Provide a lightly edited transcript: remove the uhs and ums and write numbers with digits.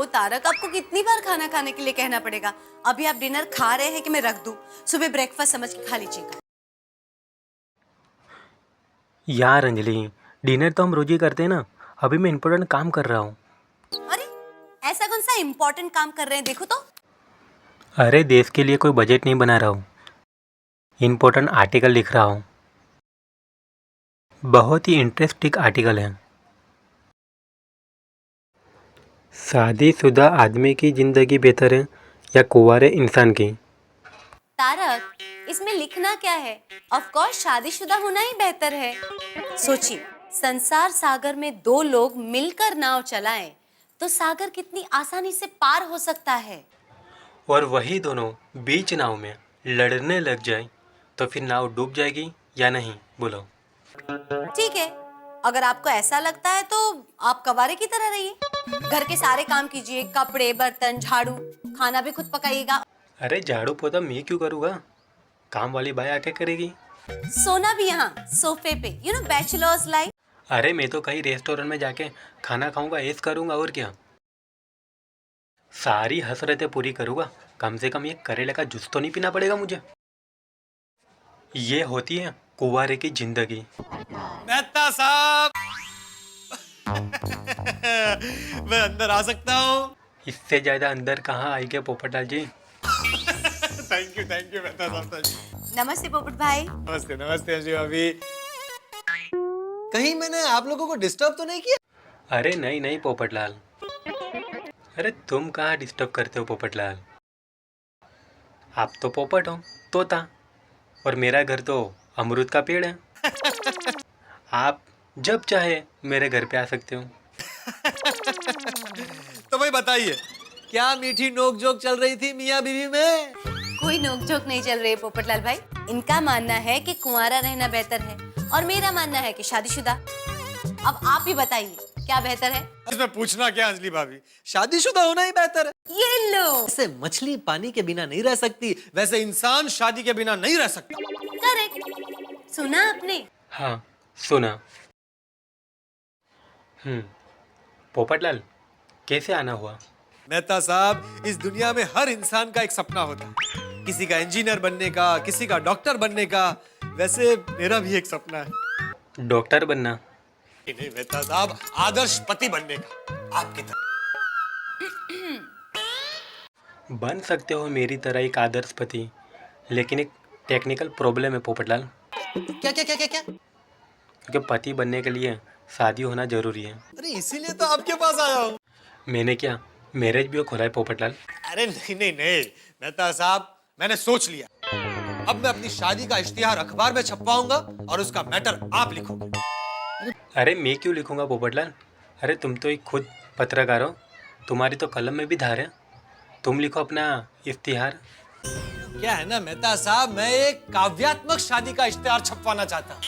तारक, आपको कितनी बार खाना खाने के लिए कहना पड़ेगा? अभी आप डिनर खा रहे हैं कि मैं रख दूं? सुबह ब्रेकफास्ट समझ के खा लीजिएगा। यार अंजलि, डिनर तो हम रोज ही करते हैं ना। अभी मैं इम्पोर्टेंट काम कर रहा हूँ। अरे, ऐसा कौन सा इम्पोर्टेंट काम कर रहे हैं, देखो तो। अरे देश के लिए कोई बजट नहीं बना रहा हूँ, इम्पोर्टेंट आर्टिकल लिख रहा हूँ। बहुत ही इंटरेस्टिंग आर्टिकल है। शादीशुदा आदमी की ज़िंदगी बेहतर है या कुंवारे इंसान की? तारक, इसमें लिखना क्या है? ऑफ कोर्स शादीशुदा होना ही बेहतर है। सोचिए, संसार सागर में दो लोग मिलकर नाव चलाएं तो सागर कितनी आसानी से पार हो सकता है। और वही दोनों बीच नाव में लड़ने लग जाए तो फिर नाव डूब जाएगी या नहीं, बोलो। ठीक है, अगर आपको ऐसा लगता है तो आप कवारे की तरह रहिए। घर के सारे काम कीजिए, कपड़े, बर्तन, झाड़ू, खाना भी खुद पकाइएगा। अरे झाड़ू पोछा मैं क्यों करूँगा, काम वाली बाई आके करेगी। सोना भी यहाँ सोफे पे, बैचलर्स लाइफ। अरे मैं तो कहीं रेस्टोरेंट में जाके खाना खाऊंगा, ऐस करूंगा और क्या। सारी हसरतें पूरी करूंगा, कम से कम ये करेले का जूस तो नहीं पीना पड़ेगा मुझे। ये होती है कुंवारे की जिंदगी। मेहता साहब मैं अंदर आ सकता हूँ? इससे ज्यादा अंदर कहाँ आएंगे पोपटलाल जी। थैंक यू मेहता साहब। नमस्ते पोपट भाई। नमस्ते नमस्ते अंजलि भाभी। कहीं मैंने आप लोगों को डिस्टर्ब तो नहीं किया? अरे नहीं नहीं पोपटलाल, अरे तुम कहाँ डिस्टर्ब करते हो पोपटलाल। आप तो पोपट हो, तोता, और मेरा घर तो अमरूद का पेड़ है। आप जब चाहे मेरे घर पे आ सकते हो। तो भाई बताइए, क्या मीठी नोक जोक चल रही थी मियाँ बीवी में? कोई नोकझोंक नहीं चल रही पोपटलाल भाई। इनका मानना है कि कुंवारा रहना बेहतर है और मेरा मानना है कि शादीशुदा। अब आप ही बताइए क्या बेहतर है? इसमें पूछना क्या अंजलि भाभी, शादीशुदा होना ही बेहतर है। ये लो। जैसे मछली पानी के बिना नहीं रह सकती, वैसे इंसान शादी के बिना नहीं रह सकता। करेक्ट, सुना आपने? हाँ सुना। पोपटलाल, कैसे आना हुआ? मेहता साहब, इस दुनिया में हर इंसान का एक सपना होता है, किसी का इंजीनियर बनने का, किसी का डॉक्टर बनने का। वैसे मेरा भी एक सपना है। डॉक्टर बनना? नहीं मेहता साहब, आदर्श पति बनने का, आपकी तरह। बन सकते हो मेरी तरह एक आदर्श पति, लेकिन एक टेक्निकल प्रॉब्लम है पोपटलाल। क्या क्या क्या क्या क्या? क्योंकि पति बनने के लिए शादी होना जरूरी है। अरे इसीलिए तो आपके पास आया हूँ। मैंने क्या मैरिज ब्यूरो खोला है पोपटलाल? अरे नहीं नहीं नहीं मेहता साहब, मैंने सोच लिया, अब मैं अपनी शादी का इश्तिहार अखबार में छपवाऊंगा और उसका मैटर आप लिखोगे। अरे मैं क्यों लिखूंगा पोपटलाल? अरे तुम तो एक खुद पत्रकार हो, तुम्हारी तो कलम में भी धार है। तुम लिखो अपना इश्तिहार। क्या है ना मेहता साहब, मैं एक काव्यात्मक शादी का इश्तिहार छपवाना चाहता हूँ।